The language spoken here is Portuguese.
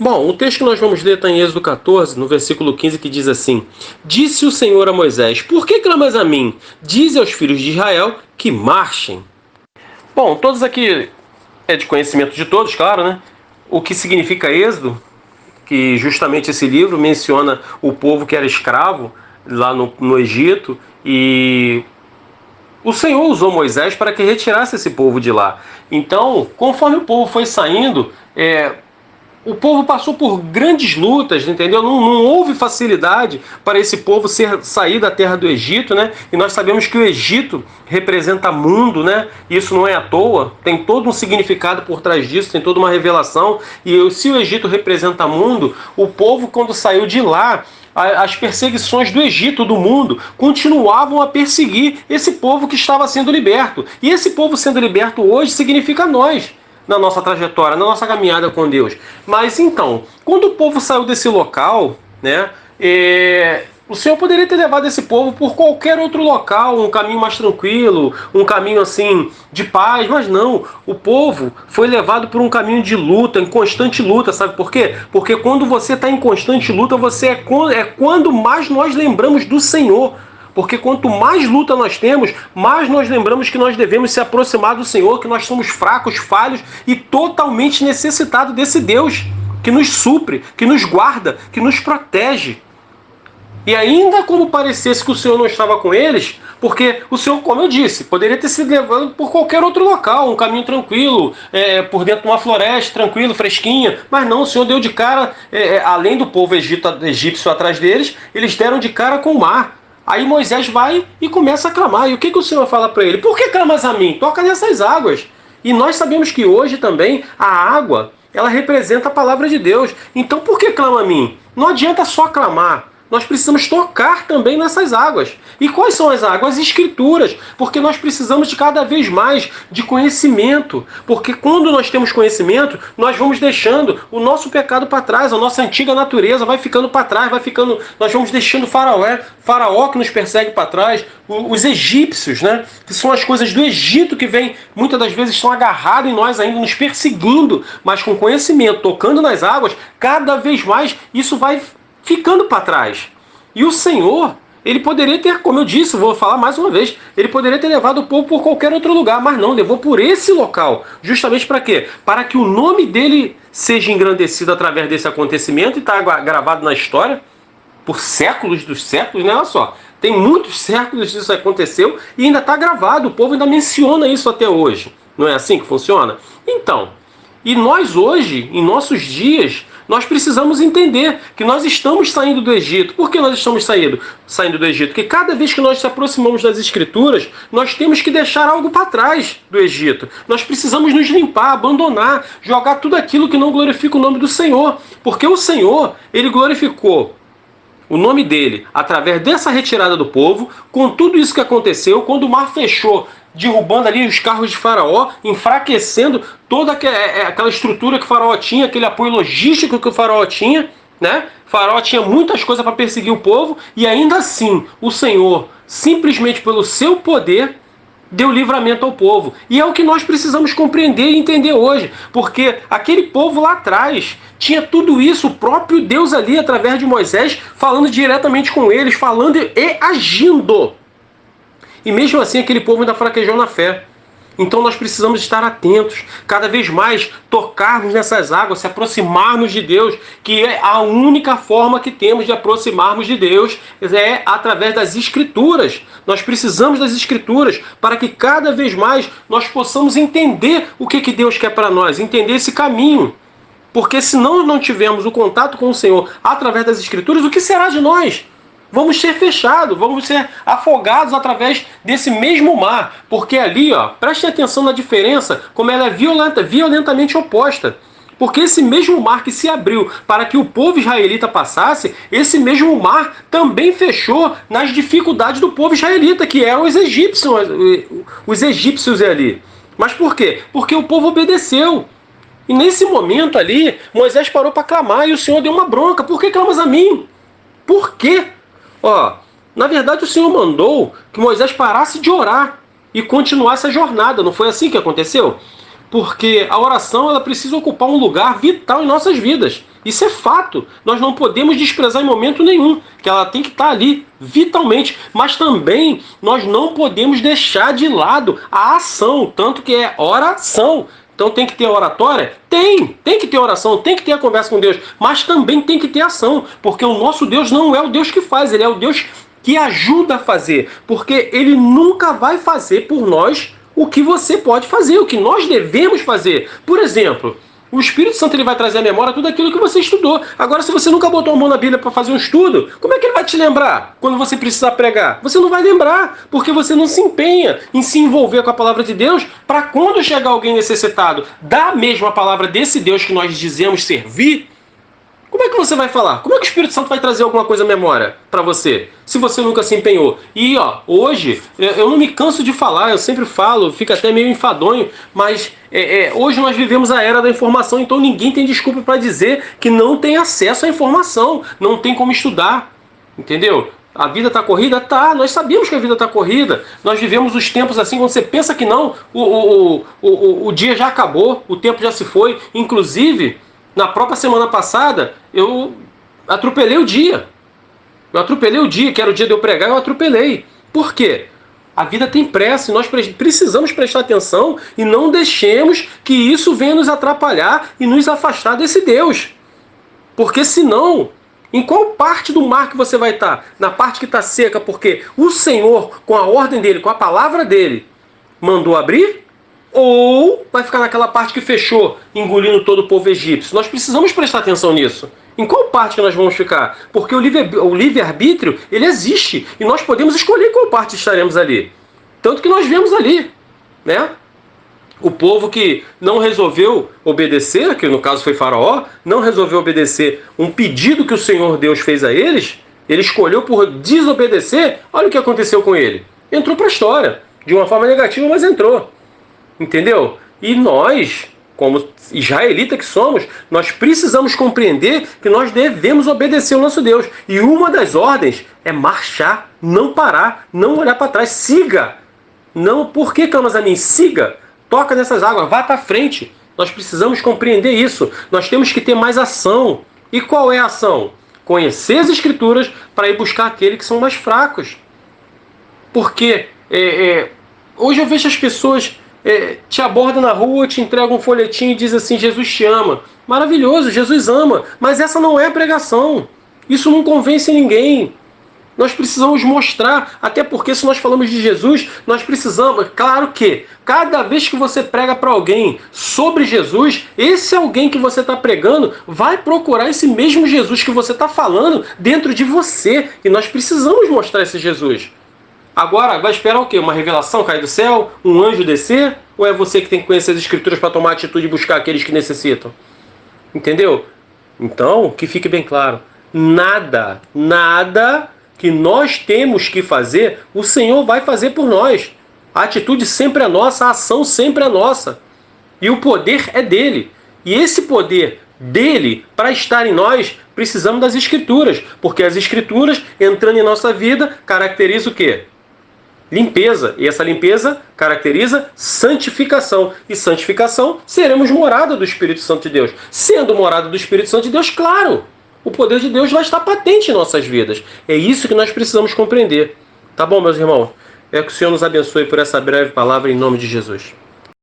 Bom, o texto que nós vamos ler está em Êxodo 14, no versículo 15, que diz assim: Disse o Senhor a Moisés: Por que clamas a mim? Dize aos filhos de Israel que marchem. Bom, todos aqui é de conhecimento de todos, claro, né? O que significa Êxodo, que justamente esse livro menciona o povo que era escravo lá no Egito, e o Senhor usou Moisés para que retirasse esse povo de lá. Então, conforme o povo foi saindo, o povo passou por grandes lutas, entendeu? Não houve facilidade para esse povo sair da terra do Egito, né? E nós sabemos que o Egito representa mundo, né? Isso não é à toa, tem todo um significado por trás disso, tem toda uma revelação. E se o Egito representa mundo, o povo, quando saiu de lá, as perseguições do Egito, do mundo, continuavam a perseguir esse povo que estava sendo liberto. E esse povo sendo liberto hoje significa nós, na nossa trajetória, na nossa caminhada com Deus. Mas então, quando o povo saiu desse local, né, o Senhor poderia ter levado esse povo por qualquer outro local, um caminho mais tranquilo, um caminho assim de paz, mas não. O povo foi levado por um caminho de luta, em constante luta, sabe por quê? Porque quando você está em constante luta, é quando mais nós lembramos do Senhor. Porque quanto mais luta nós temos, mais nós lembramos que nós devemos se aproximar do Senhor, que nós somos fracos, falhos e totalmente necessitados desse Deus que nos supre, que nos guarda, que nos protege. E ainda como parecesse que o Senhor não estava com eles, porque o Senhor, como eu disse, poderia ter sido levado por qualquer outro local, um caminho tranquilo, por dentro de uma floresta, tranquilo, fresquinha, mas não, o Senhor deu de cara, além do povo egípcio atrás deles, eles deram de cara com o mar. Aí Moisés vai e começa a clamar. E o que o Senhor fala para ele? Por que clamas a mim? Toca nessas águas. E nós sabemos que hoje também a água, ela representa a palavra de Deus. Então por que clama a mim? Não adianta só clamar. Nós precisamos tocar também nessas águas. E quais são as águas? As escrituras. Porque nós precisamos de cada vez mais de conhecimento. Porque quando nós temos conhecimento, nós vamos deixando o nosso pecado para trás, a nossa antiga natureza vai ficando para trás, nós vamos deixando o faraó que nos persegue para trás, os egípcios, né? Que são as coisas do Egito que vêm, muitas das vezes estão agarrados em nós ainda, nos perseguindo, mas com conhecimento, tocando nas águas, cada vez mais isso vai ficando para trás. E o Senhor, ele poderia ter, como eu disse, vou falar mais uma vez, ele poderia ter levado o povo por qualquer outro lugar, mas não, levou por esse local. Justamente para quê? Para que o nome dele seja engrandecido através desse acontecimento e está gravado na história por séculos dos séculos, né? Olha só, tem muitos séculos que isso aconteceu e ainda está gravado, o povo ainda menciona isso até hoje. Não é assim que funciona? Então, e nós hoje, em nossos dias, nós precisamos entender que nós estamos saindo do Egito. Por que nós estamos saindo do Egito? Porque cada vez que nós nos aproximamos das Escrituras, nós temos que deixar algo para trás do Egito. Nós precisamos nos limpar, abandonar, jogar tudo aquilo que não glorifica o nome do Senhor. Porque o Senhor, ele glorificou o nome dele através dessa retirada do povo, com tudo isso que aconteceu, quando o mar fechou, derrubando ali os carros de Faraó, enfraquecendo toda aquela estrutura que o Faraó tinha, aquele apoio logístico que o Faraó tinha, né? O Faraó tinha muitas coisas para perseguir o povo, e ainda assim o Senhor, simplesmente pelo seu poder, deu livramento ao povo. E é o que nós precisamos compreender e entender hoje, porque aquele povo lá atrás tinha tudo isso, o próprio Deus ali, através de Moisés, falando diretamente com eles, falando e agindo. E mesmo assim aquele povo ainda fraquejou na fé. Então nós precisamos estar atentos, cada vez mais tocarmos nessas águas, se aproximarmos de Deus, que é a única forma que temos de aproximarmos de Deus, é através das Escrituras. Nós precisamos das Escrituras para que cada vez mais nós possamos entender o que Deus quer para nós, entender esse caminho. Porque se não tivermos o contato com o Senhor através das Escrituras, o que será de nós? Vamos ser fechados, vamos ser afogados através desse mesmo mar. Porque ali, ó, prestem atenção na diferença, como ela é violentamente oposta. Porque esse mesmo mar que se abriu para que o povo israelita passasse, esse mesmo mar também fechou nas dificuldades do povo israelita, que eram os egípcios ali. Mas por quê? Porque o povo obedeceu. E nesse momento ali, Moisés parou para clamar e o Senhor deu uma bronca. Por que clamas a mim? Por quê? Ó, na verdade o Senhor mandou que Moisés parasse de orar e continuasse a jornada. Não foi assim que aconteceu? Porque a oração ela precisa ocupar um lugar vital em nossas vidas. Isso é fato. Nós não podemos desprezar em momento nenhum, que ela tem que estar ali vitalmente. Mas também nós não podemos deixar de lado a ação, tanto que é oração. Então tem que ter oratória? Tem que ter oração, tem que ter a conversa com Deus, mas também tem que ter ação, porque o nosso Deus não é o Deus que faz, ele é o Deus que ajuda a fazer, porque ele nunca vai fazer por nós o que você pode fazer, o que nós devemos fazer. Por exemplo, o Espírito Santo ele vai trazer à memória tudo aquilo que você estudou. Agora, se você nunca botou a mão na Bíblia para fazer um estudo, como é que ele vai te lembrar quando você precisar pregar? Você não vai lembrar, porque você não se empenha em se envolver com a palavra de Deus para quando chegar alguém necessitado da mesma palavra desse Deus que nós dizemos servir. Como é que você vai falar? Como é que o Espírito Santo vai trazer alguma coisa à memória para você, se você nunca se empenhou? E hoje, eu não me canso de falar, eu sempre falo, fica até meio enfadonho, mas hoje nós vivemos a era da informação, então ninguém tem desculpa para dizer que não tem acesso à informação, não tem como estudar, entendeu? A vida está corrida? Tá, nós sabemos que a vida está corrida. Nós vivemos os tempos assim, quando você pensa que não, o dia já acabou, o tempo já se foi. Inclusive, na própria semana passada, eu atropelei o dia. Que era o dia de eu pregar, eu atropelei. Por quê? A vida tem pressa e nós precisamos prestar atenção e não deixemos que isso venha nos atrapalhar e nos afastar desse Deus. Porque senão, em qual parte do mar que você vai estar? Na parte que está seca, porque o Senhor, com a ordem dele, com a palavra dele, mandou abrir? Ou vai ficar naquela parte que fechou, engolindo todo o povo egípcio? Nós precisamos prestar atenção nisso. Em qual parte que nós vamos ficar? Porque o livre-arbítrio, ele existe. E nós podemos escolher qual parte estaremos ali. Tanto que nós vemos ali, né? O povo que não resolveu obedecer, que no caso foi Faraó, não resolveu obedecer um pedido que o Senhor Deus fez a eles, ele escolheu por desobedecer, olha o que aconteceu com ele. Entrou para a história. De uma forma negativa, mas entrou. Entendeu? E nós, como israelita que somos, nós precisamos compreender que nós devemos obedecer ao nosso Deus. E uma das ordens é marchar, não parar, não olhar para trás. Siga! Não, por que clamas a mim? Siga! Toca nessas águas, vá para frente. Nós precisamos compreender isso. Nós temos que ter mais ação. E qual é a ação? Conhecer as Escrituras para ir buscar aqueles que são mais fracos. Porque hoje eu vejo as pessoas te abordam na rua, te entregam um folhetim e diz assim, Jesus te ama. Maravilhoso, Jesus ama. Mas essa não é a pregação. Isso não convence ninguém. Nós precisamos mostrar, até porque se nós falamos de Jesus, nós precisamos, claro que cada vez que você prega para alguém sobre Jesus, esse alguém que você está pregando vai procurar esse mesmo Jesus que você está falando dentro de você. E nós precisamos mostrar esse Jesus. Agora, vai esperar o quê? Uma revelação cair do céu? Um anjo descer? Ou é você que tem que conhecer as Escrituras para tomar atitude e buscar aqueles que necessitam? Entendeu? Então, que fique bem claro. Nada que nós temos que fazer, o Senhor vai fazer por nós. A atitude sempre é nossa, a ação sempre é nossa. E o poder é dele. E esse poder dele, para estar em nós, precisamos das Escrituras. Porque as Escrituras, entrando em nossa vida, caracterizam o quê? Limpeza. E essa limpeza caracteriza santificação. E santificação, seremos morada do Espírito Santo de Deus. Sendo morada do Espírito Santo de Deus, claro, o poder de Deus vai estar patente em nossas vidas. É isso que nós precisamos compreender. Tá bom, meus irmãos? Que o Senhor nos abençoe por essa breve palavra em nome de Jesus.